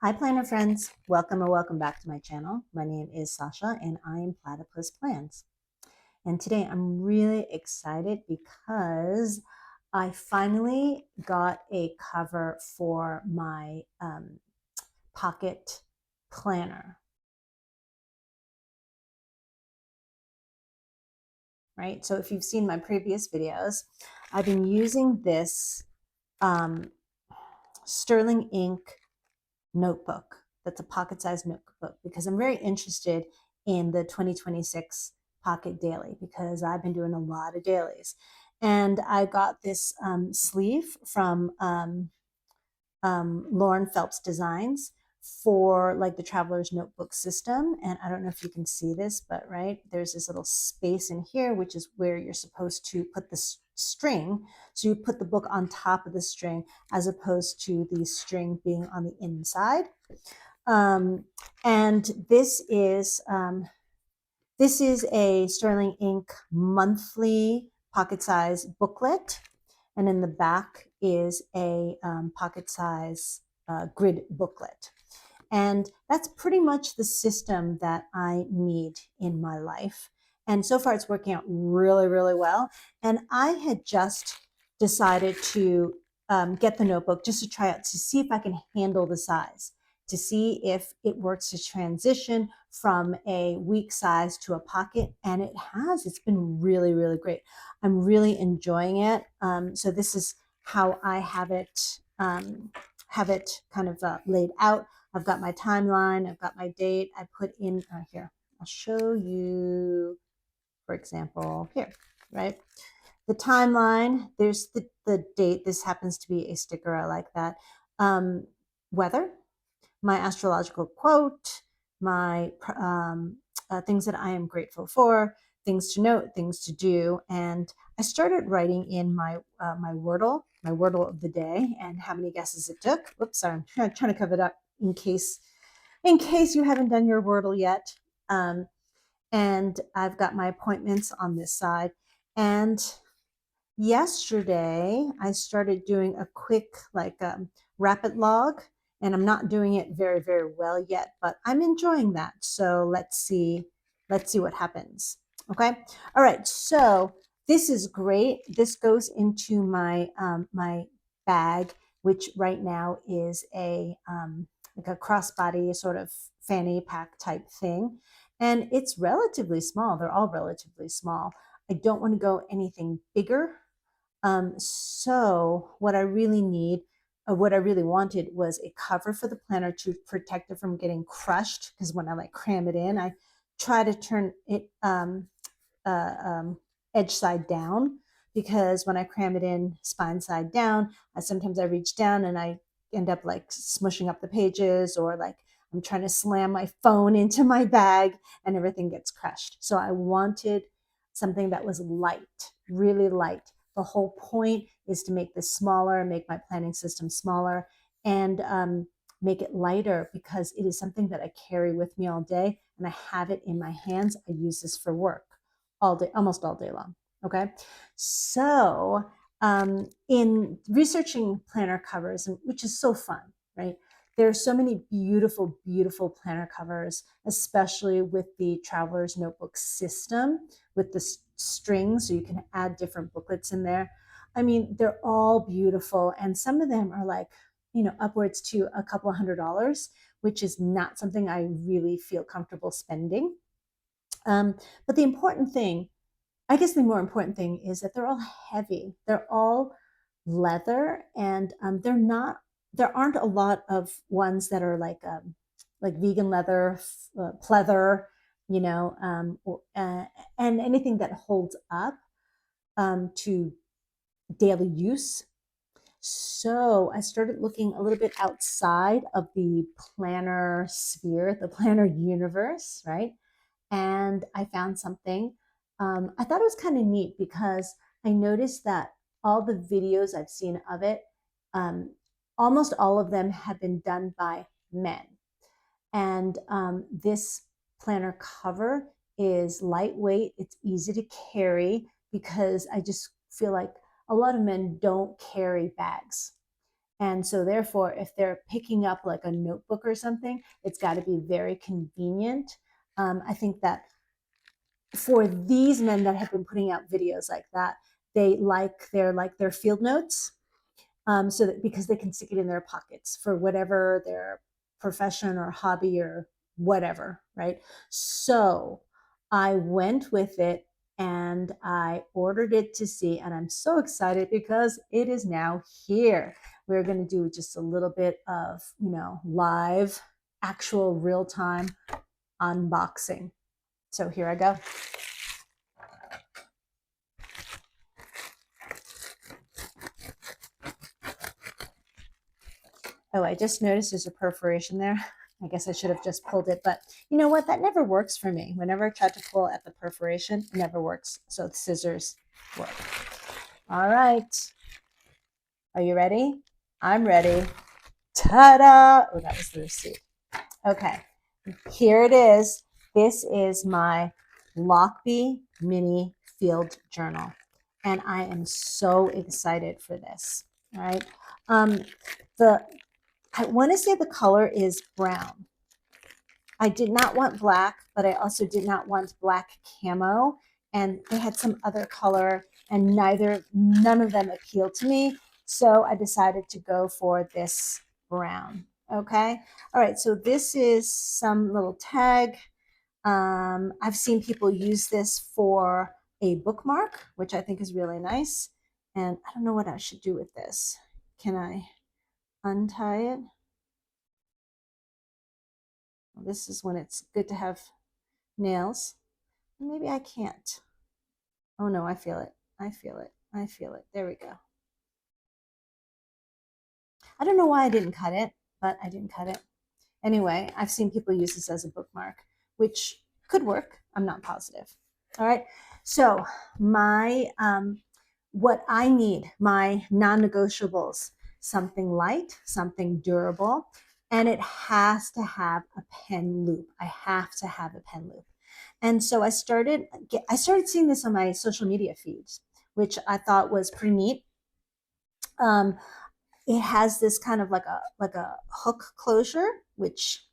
Hi planner friends, welcome and welcome back to my channel. My name is Sasha and I am Platypus Plans. And today I'm really excited because I finally got a cover for my pocket planner, right? So if you've seen my previous videos, I've been using this um, Sterling ink notebook. That's a pocket-sized notebook because I'm very interested in the 2026 Pocket Daily because I've been doing a lot of dailies. And I got this sleeve from Lauren Phelps Designs for like the Traveler's Notebook system. And I don't know if you can see this, but right, there's this little space in here, which is where you're supposed to put the string. So you put the book on top of the string as opposed to the string being on the inside. Um, and this is a Sterling Ink monthly pocket size booklet, and in the back is a pocket size grid booklet. And that's pretty much the system that I need in my life. And so far, it's working out really, really well. And I had just decided to get the notebook just to try out to see if I can handle the size, to see if it works to transition from a week size to a pocket. And it has. It's been really, really great. I'm really enjoying it. So this is how I have it kind of laid out. I've got my timeline, I've got my date. I put in here. I'll show you, for example, here, right? The timeline, there's the date. This happens to be a sticker. I like that. Weather, my astrological quote, my things that I am grateful for, things to note, things to do. And I started writing in my my Wordle of the day and how many guesses it took. Whoops, sorry, I'm trying to cover it up in case you haven't done your Wordle yet. Um, and I've got my appointments on this side. And yesterday, I started doing a quick, like, rapid log, and I'm not doing it very, very well yet, but I'm enjoying that. So let's see what happens. Okay. All right. So this is great. This goes into my my bag, which right now is a like a crossbody sort of fanny pack type thing, and it's relatively small. They're all relatively small. I don't want to go anything bigger. So what I really need, what I really wanted was a cover for the planner to protect it from getting crushed. Because when I like cram it in, I try to turn it uh, um, edge side down. Because when I cram it in spine side down, sometimes I reach down and I end up like smushing up the pages, or like I'm trying to slam my phone into my bag and everything gets crushed. So I wanted something that was light, really light. The whole point is to make this smaller, make my planning system smaller, and make it lighter because it is something that I carry with me all day and I have it in my hands. I use this for work all day, almost all day long. Okay. So, in researching planner covers, which is so fun, right? There are so many beautiful, beautiful planner covers, especially with the Traveler's Notebook system with the strings, so you can add different booklets in there. I mean, they're all beautiful, and some of them are like, upwards to a couple $100, which is not something I really feel comfortable spending. But the important thing, I guess the more important thing is that they're all heavy. They're all leather, and there aren't a lot of ones that are like vegan leather, pleather, and anything that holds up to daily use. So I started looking a little bit outside of the planner sphere, the planner universe, right? And I found something. I thought it was kind of neat because I noticed that all the videos I've seen of it, um, almost all of them have been done by men. And this planner cover is lightweight, it's easy to carry because I just feel like a lot of men don't carry bags. And so therefore, if they're picking up like a notebook or something, it's got to be very convenient. I think that for these men that have been putting out videos like that, they like their field notes, so that because they can stick it in their pockets for whatever their profession or hobby or whatever, right? So I went with it and I ordered it to see, and I'm so excited because it is now here. We're going to do just a little bit of, live, actual real time unboxing. So here I go. Oh, I just noticed there's a perforation there. I guess I should have just pulled it, but you know what? That never works for me. Whenever I try to pull at the perforation, it never works. So the scissors work. All right. Are you ready? I'm ready. Ta-da! Oh, that was the receipt. Okay. Here it is. This is my Lochby mini field journal. And I am so excited for this. All right. I want to say the color is brown. I did not want black, but I also did not want black camo. And they had some other color, and none of them appealed to me. So I decided to go for this brown. Okay. All right. So this is some little tag. I've seen people use this for a bookmark, which I think is really nice. And I don't know what I should do with this. Can I untie it? This is when it's good to have nails. Maybe I can't. Oh no, I feel it. I feel it. I feel it. There we go. I don't know why I didn't cut it, but I didn't cut it. Anyway, I've seen people use this as a bookmark, which could work. I'm not positive. All right. So my what I need, my non-negotiables, something light, something durable, and it has to have a pen loop. I have to have a pen loop. And so I started seeing this on my social media feeds, which I thought was pretty neat. It has this kind of like a hook closure, which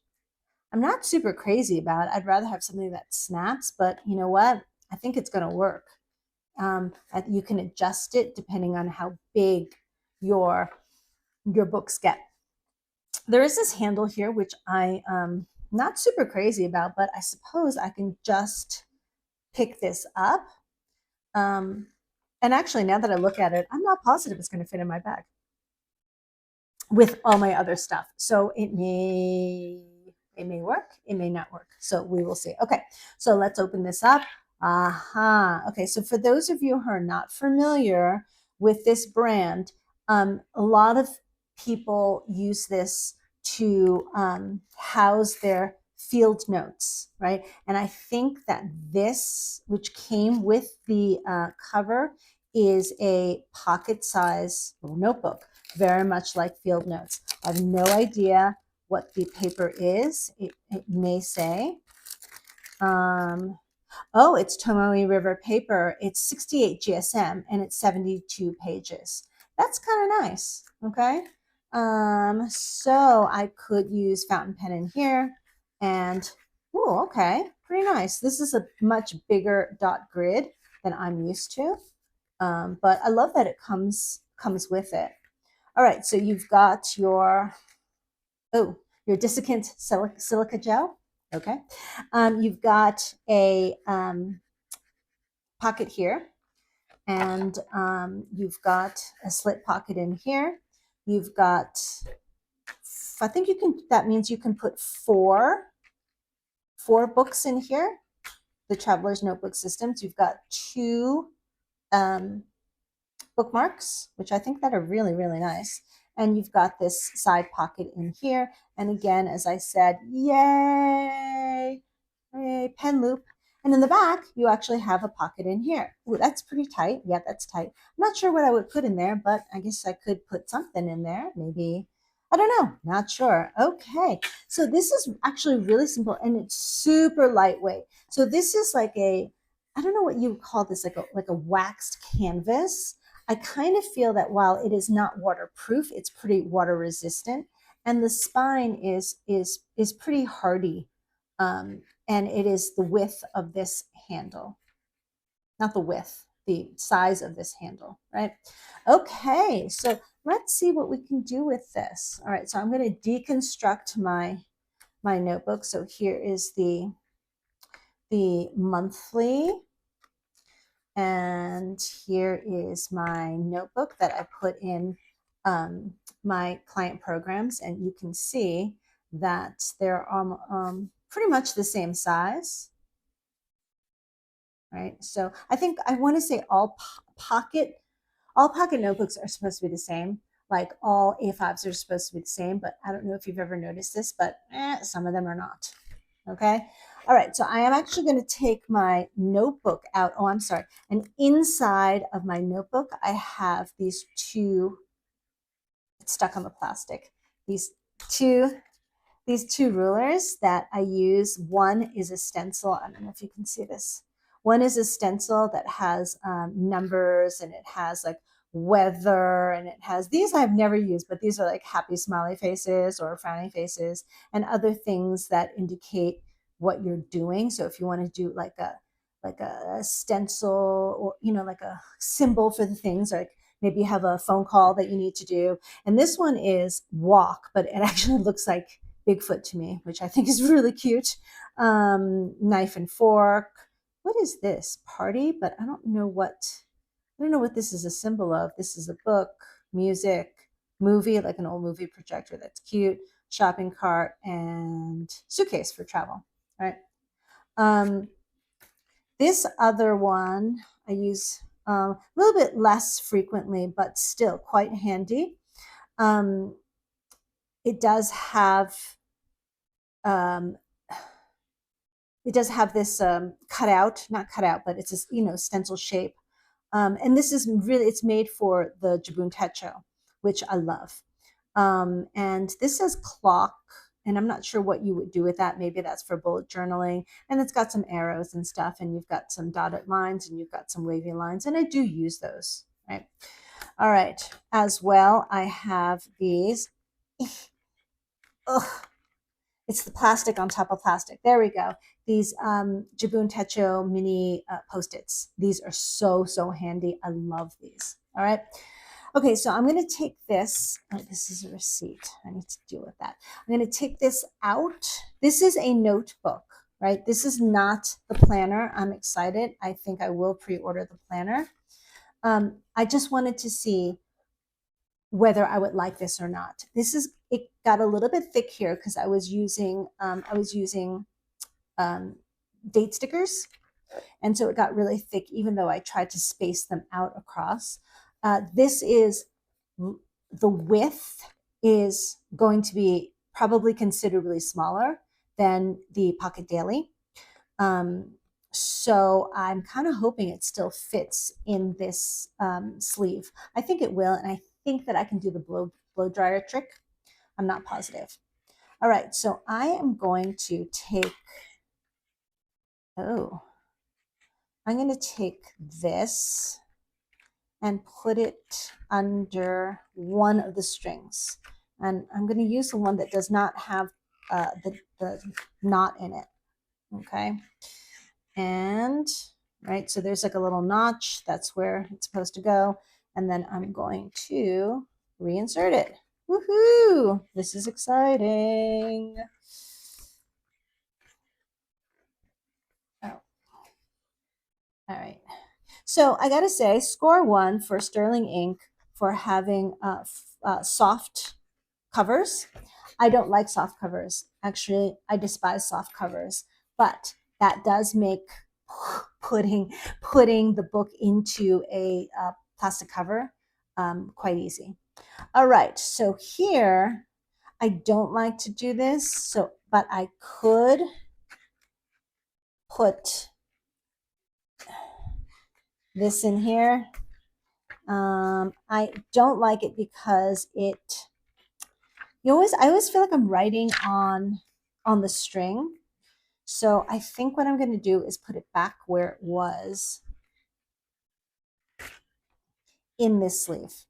I'm not super crazy about. I'd rather have something that snaps, but you know what? I think it's going to work. You can adjust it depending on how big your books get. There is this handle here, which I not super crazy about, but I suppose I can just pick this up. And actually, now that I look at it, I'm not positive it's going to fit in my bag with all my other stuff. So it may work, it may not work. So we will see. Okay, so let's open this up. Okay, so for those of you who are not familiar with this brand, a lot of people use this to house their field notes, right? And I think that this, which came with the cover, is a pocket size little notebook, very much like field notes. I have no idea what the paper is. It may say, oh, it's Tomoe River paper. It's 68 GSM and it's 72 pages. That's kind of nice, okay? So I could use fountain pen in here and, oh, okay, pretty nice. This is a much bigger dot grid than I'm used to, but I love that it comes with it. All right, so you've got your desiccant silica gel. Okay. You've got a pocket here, and you've got a slit pocket in here. You've got, I think that means you can put four books in here, the Traveler's Notebook Systems. You've got two bookmarks, which I think that are really, really nice. And you've got this side pocket in here. And again, as I said, yay, pen loop. And in the back, you actually have a pocket in here. Ooh, that's pretty tight. Yeah, that's tight. I'm not sure what I would put in there, but I guess I could put something in there. Maybe, I don't know, not sure. Okay, so this is actually really simple and it's super lightweight. So this is like I don't know what you would call this, like a waxed canvas. I kind of feel that while it is not waterproof, it's pretty water resistant, and the spine is pretty hardy, and it is the width of this handle, not the width, the size of this handle, right? Okay, so let's see what we can do with this. All right, so I'm going to deconstruct my notebook. So here is the monthly, and here is my notebook that I put in my client programs, and you can see that they're pretty much the same size, right? So I think I want to say pocket notebooks are supposed to be the same. Like all A5s are supposed to be the same, but I don't know if you've ever noticed this, but some of them are not. Okay. All right. So I am actually going to take my notebook out. Oh, I'm sorry. And inside of my notebook, I have these two, it's stuck on the plastic, these two rulers that I use. One is a stencil. I don't know if you can see this. One is a stencil that has numbers, and it has like weather, and it has these I've never used, but these are like happy smiley faces or frowny faces and other things that indicate what you're doing. So if you want to do like a stencil, or like a symbol for the things, like maybe you have a phone call that you need to do. And this one is walk, but it actually looks like Bigfoot to me, which I think is really cute. Knife and fork. What is this? Party, but I don't know what this is a symbol of. This is a book, music, movie, like an old movie projector. That's cute. Shopping cart and suitcase for travel. All right. This other one I use a little bit less frequently, but still quite handy. It does have um, this cutout, not cutout, but it's a stencil shape. And this is really, it's made for the Jabun Techo, which I love. And this says clock, and I'm not sure what you would do with that. Maybe that's for bullet journaling. And it's got some arrows and stuff, and you've got some dotted lines, and you've got some wavy lines, and I do use those, right? All right. As well, I have these. Ugh, it's the plastic on top of plastic. There we go. These Jabun Techo mini Post-its. These are so handy. I love these. All right. Okay, so I'm going to take this. Oh, this is a receipt. I need to deal with that. I'm going to take this out. This is a notebook, right? This is not the planner. I'm excited. I think I will pre-order the planner. I just wanted to see whether I would like this or not. It got a little bit thick here because I was using date stickers, and so it got really thick, even though I tried to space them out across. This is the width is going to be probably considerably smaller than the Pocket Daily. So I'm kind of hoping it still fits in this sleeve. I think it will, and I think that I can do the blow dryer trick. I'm not positive. All right, so I am going to take, I'm going to take this and put it under one of the strings. And I'm going to use the one that does not have the knot in it. Okay. And right, so there's like a little notch. That's where it's supposed to go. And then I'm going to reinsert it. Woohoo! This is exciting. Oh. All right. So I got to say, score one for Sterling Ink for having soft covers. I don't like soft covers. Actually, I despise soft covers, but that does make putting the book into a plastic cover quite easy. All right, so here I don't like to do this, but I could put this in here. I don't like it because I always feel like I'm writing on the string. So I think what I'm going to do is put it back where it was. in this sleeve.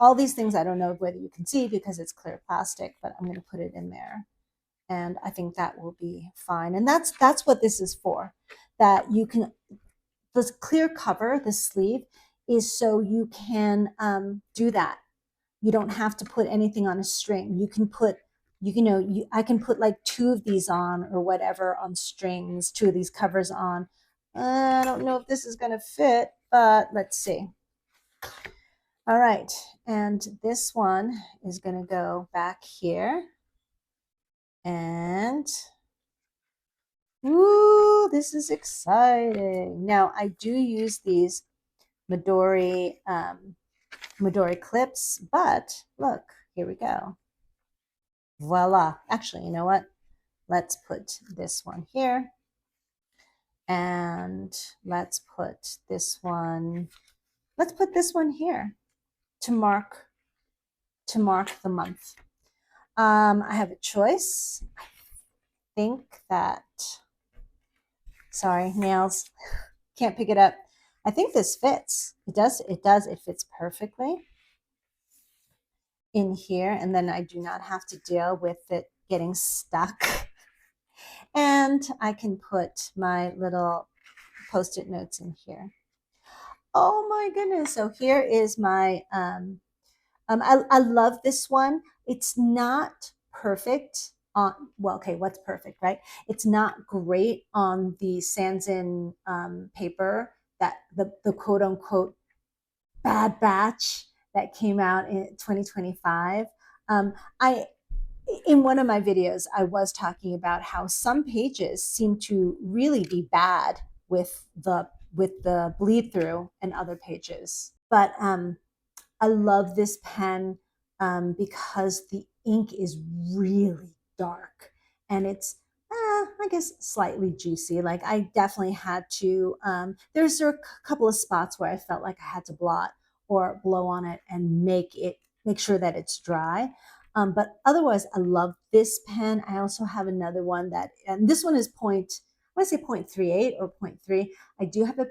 All these things I don't know whether you can see because it's clear plastic, but I'm going to put it in there. And I think that will be fine. And that's what this is for, that you can, this clear cover, the sleeve, is so you can do that. You don't have to put anything on a string. You can put, I can put like 2 of these on or whatever on strings, 2 of these covers on. I don't know if this is going to fit, but let's see. All right, and this one is going to go back here. And, ooh, this is exciting. Now, I do use these Midori clips, but look, here we go. Voila. Actually, you know what? Let's put this one here. And let's put this one here to mark the month. I have a choice. I think that, sorry, nails, can't pick it up. I think this fits. It does. It fits perfectly in here. And then I do not have to deal with it getting stuck. And I can put my little Post-it notes in here. Oh my goodness. So here is my, I love this one. It's not perfect on, well, okay, what's perfect, right? It's not great on the Sanzin paper, that the quote unquote bad batch that came out in 2025. I, in one of my videos, I was talking about how some pages seem to really be bad with the bleed through and other pages. But I love this pen because the ink is really dark and it's, I guess, slightly juicy. Like I definitely had to, there's a couple of spots where I felt like I had to blot or blow on it and make sure that it's dry. But otherwise, I love this pen. I also have another one that, and this one is I want to say 0.38 or 0.3. I do have a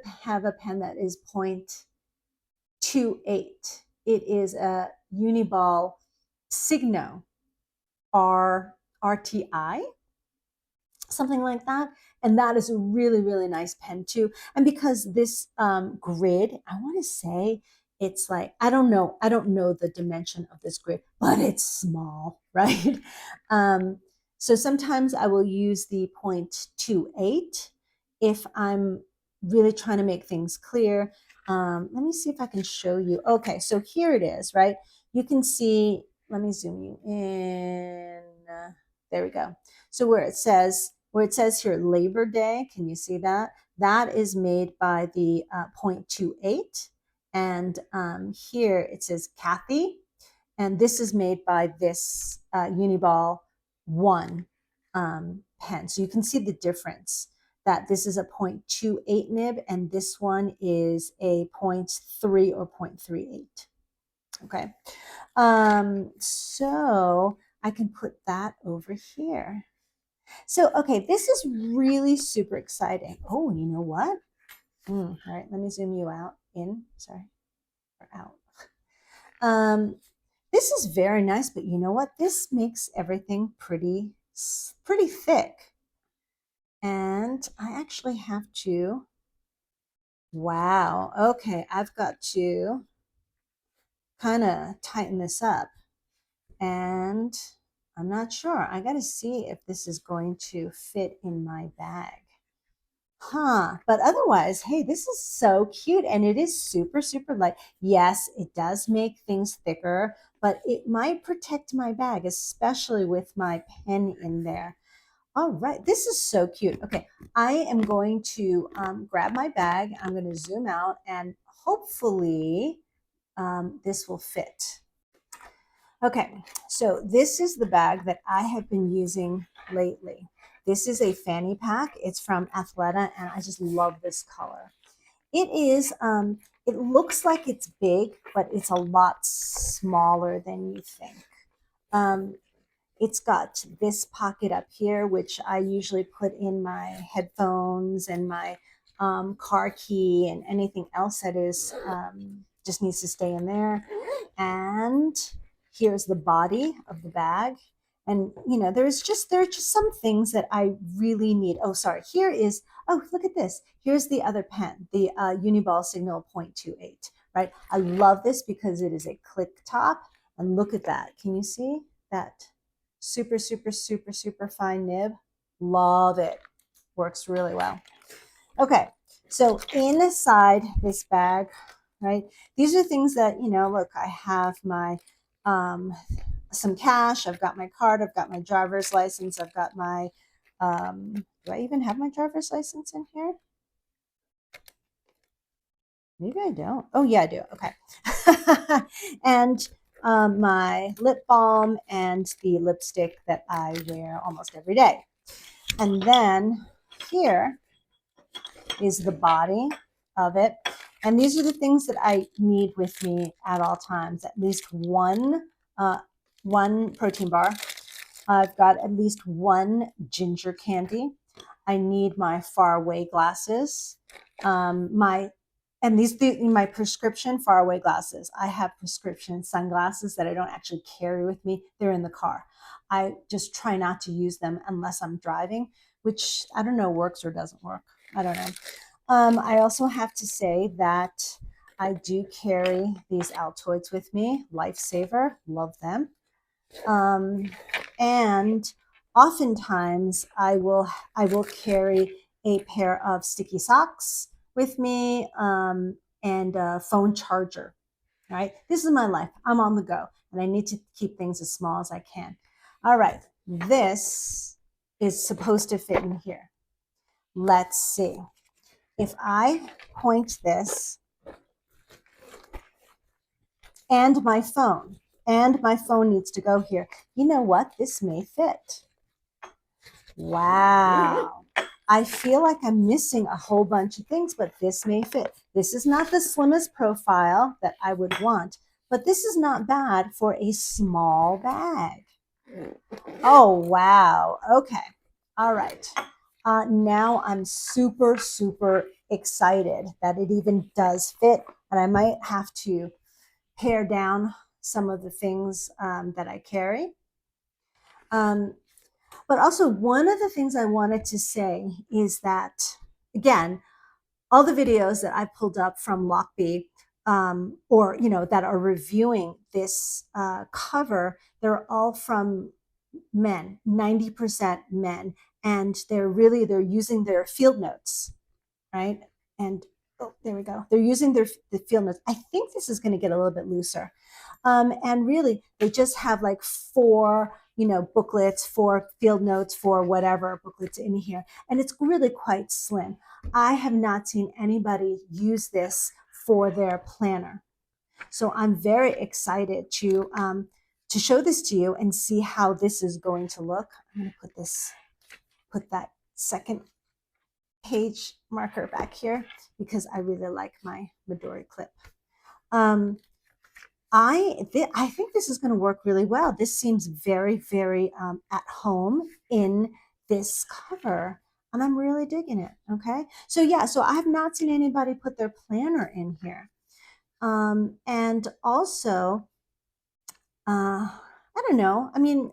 pen that is 0.28. It is a Uniball Signo RTI, something like that. And that is a really, really nice pen too. And because this grid, I want to say it's like, I don't know the dimension of this grid, but it's small, right? So sometimes I will use the 0.28 if I'm really trying to make things clear. Let me see if I can show you. Okay, so here it is, right? You can see, let me zoom you in. There we go. So where it says here Labor Day, can you see that? That is made by the 0.28. And here it says Kathy. And this is made by this Uniball 1 pen. So you can see the difference, that this is a 0.28 nib and this one is a 0.3 or 0.38. Okay. So I can put that over here. So, okay, this is really super exciting. Oh, you know what? All right, let me zoom you out sorry, or out. This is very nice, but you know what? This makes everything pretty thick. And I actually have to, wow, okay, I've got to kind of tighten this up. And I'm not sure. I got to see if this is going to fit in my bag. But otherwise, hey, this is so cute and it is super, super light. Yes, it does make things thicker, but it might protect my bag, especially with my pen in there. All right, this is so cute. Okay, I am going to grab my bag. I'm going to zoom out and hopefully this will fit. Okay, so this is the bag that I have been using lately. This is a fanny pack. It's from Athleta, and I just love this color. It is, it looks like it's big, but it's a lot smaller than you think. It's got this pocket up here, which I usually put in my headphones and my car key and anything else that is just needs to stay in there. And here's the body of the bag. And there are just some things that I really need. Oh, sorry. Look at this. Here's the other pen, the Uniball Signal 0.28, right? I love this because it is a click top. And look at that. Can you see that? Super, super, super, super fine nib. Love it. Works really well. Okay, so inside this bag, right, these are things that, look, I have my some cash, I've got my card, I've got my driver's license, I've got my do I even have my driver's license in here? Maybe I don't. Oh yeah, I do. Okay. And my lip balm and the lipstick that I wear almost every day. And then here is the body of it. And these are the things that I need with me at all times. At least one protein bar. I've got at least one ginger candy. I need my far away glasses. My prescription far away glasses. I have prescription sunglasses that I don't actually carry with me. They're in the car. I just try not to use them unless I'm driving, which I don't know works or doesn't work. I don't know. I also have to say that I do carry these Altoids with me. Lifesaver, love them. And oftentimes I will carry a pair of sticky socks with me, and a phone charger. Right? This is my life. I'm on the go, and I need to keep things as small as I can. All right, this is supposed to fit in here. Let's see. If I point this and my phone needs to go here, you know what? This may fit. Wow. I feel like I'm missing a whole bunch of things, but this may fit. This is not the slimmest profile that I would want, but this is not bad for a small bag. Oh, wow. Okay. All right. Now I'm super, super excited that it even does fit, and I might have to pare down some of the things that I carry. But also, one of the things I wanted to say is that, again, all the videos that I pulled up from Lochby, or that are reviewing this cover, they're all from men, 90% men, and they're using their field notes, right? And oh, there we go. They're using the field notes. I think this is going to get a little bit looser. And really, they just have like 4, booklets, 4 field notes, 4 whatever booklets in here. And it's really quite slim. I have not seen anybody use this for their planner. So I'm very excited to show this to you and see how this is going to look. I'm going to put that second page marker back here because I really like my Midori clip. I think this is going to work really well. This seems very, very at home in this cover, and I'm really digging it. Okay, so yeah, so I have not seen anybody put their planner in here, and also, I don't know. I mean,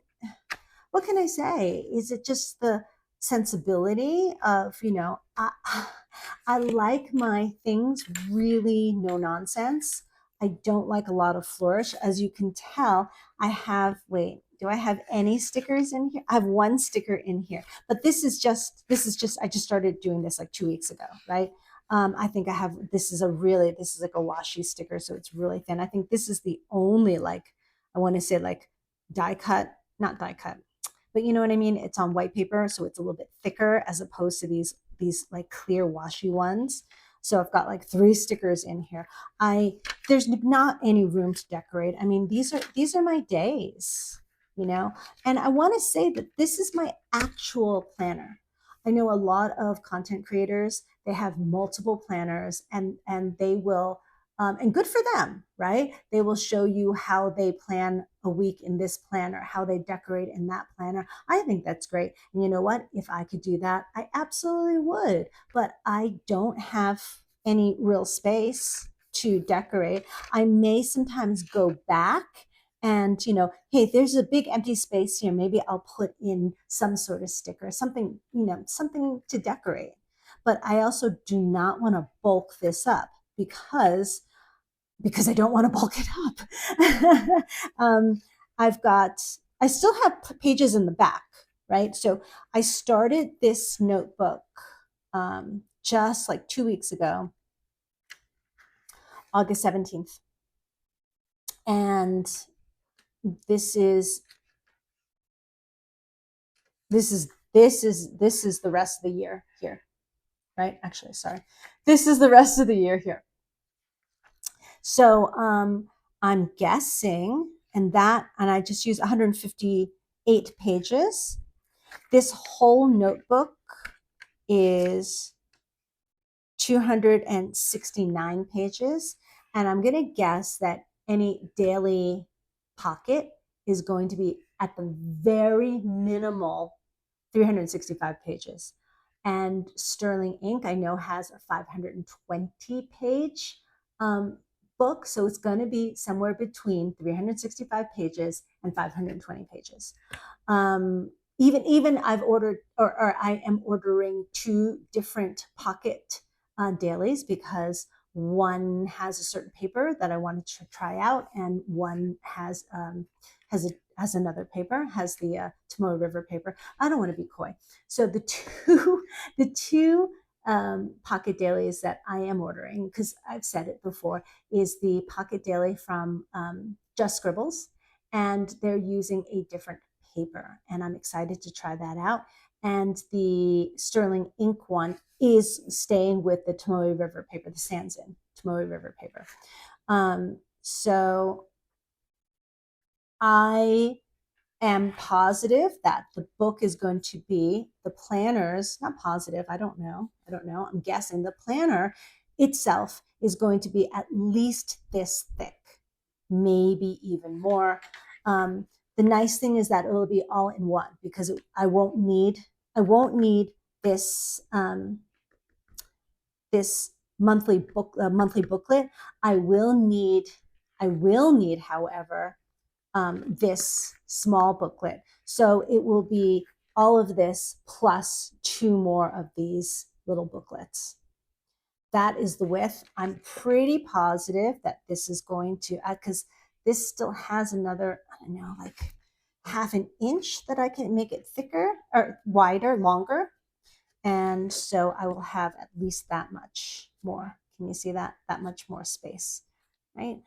what can I say? Is it just the sensibility of, I like my things really no nonsense. I don't like a lot of flourish. As you can tell, I have, wait, do I have any stickers in here? I have 1 sticker in here, but this is just, I just started doing this like 2 weeks ago, right? I think I have, this is like a washi sticker. So it's really thin. I think this is the only, like, I want to say like not die cut, but you know what I mean? It's on white paper, so it's a little bit thicker as opposed to these like clear washi ones. So I've got like 3 stickers in here. There's not any room to decorate. I mean, these are my days, and I want to say that this is my actual planner. I know a lot of content creators, they have multiple planners, and they will, and good for them, right? They will show you how they plan a week in this planner, how they decorate in that planner. I think that's great. And you know what? If I could do that, I absolutely would. But I don't have any real space. to decorate, I may sometimes go back and, you know, hey, there's a big empty space here. Maybe I'll put in some sort of sticker, something, you know, something to decorate. But I also do not want to bulk this up because I don't want to bulk it up. I've got, I still have pages in the back, right? So I started this notebook just like 2 weeks ago, August 17th. And this is the rest of the year here, right? Actually, sorry. This is the rest of the year here. So I'm guessing, and I just use 158 pages. This whole notebook is 269 pages. And I'm going to guess that any daily pocket is going to be at the very minimal 365 pages. And Sterling Ink, I know, has a 520 page book. So it's going to be somewhere between 365 pages and 520 pages. Even I've ordered, or I am ordering 2 different pocket dailies, because one has a certain paper that I wanted to try out, and one has another paper, has the Tomoe River paper. I don't want to be coy, so the two pocket dailies that I am ordering, because I've said it before, is the pocket daily from Just Scribbles, and they're using a different paper, and I'm excited to try that out. And the Sterling Ink one is staying with the Tomoe River paper, the Sanzin Tomoe River paper. So I am positive that the book is going to be, the planners, not positive, I don't know, I'm guessing the planner itself is going to be at least this thick, maybe even more. The nice thing is that it'll be all in one, because I won't need this this monthly booklet. I will need, however, this small booklet. So it will be all of this plus 2 more of these little booklets. That is the width. I'm pretty positive that this is going to, because this still has another, I don't know, like half an inch that I can make it thicker or wider, longer. And so I will have at least that much more. Can you see that? That much more space, right?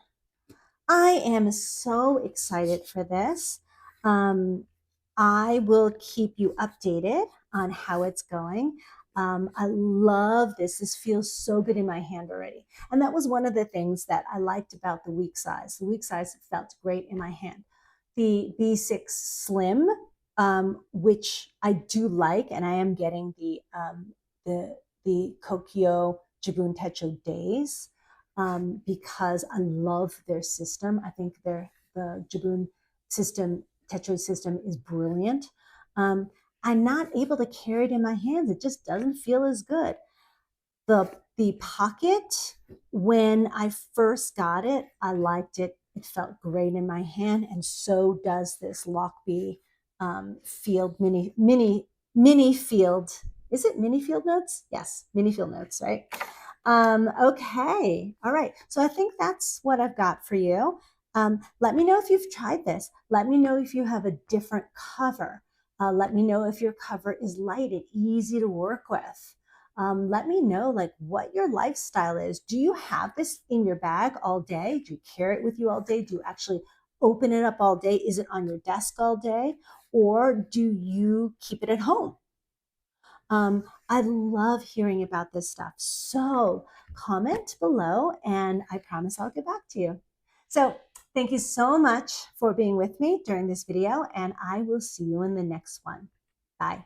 I am so excited for this. I will keep you updated on how it's going. I love this. This feels so good in my hand already. And that was one of the things that I liked about the week size. The week size felt great in my hand. The B6 Slim, which I do like, and I am getting the Kokyo Jibun Techo Days, because I love their system. I think the Jibun system, Techo system, is brilliant. I'm not able to carry it in my hands. It just doesn't feel as good. The pocket, when I first got it, I liked it. It felt great in my hand, and so does this Lochby field mini field. Is it mini field notes? Yes, mini field notes, right? Okay, all right. So I think that's what I've got for you. Let me know if you've tried this. Let me know if you have a different cover. Let me know if your cover is light and easy to work with. Let me know like what your lifestyle is. Do you have this in your bag all day? Do you carry it with you all day? Do you actually open it up all day? Is it on your desk all day? Or do you keep it at home? I love hearing about this stuff. So comment below, and I promise I'll get back to you. So thank you so much for being with me during this video, and I will see you in the next one. Bye.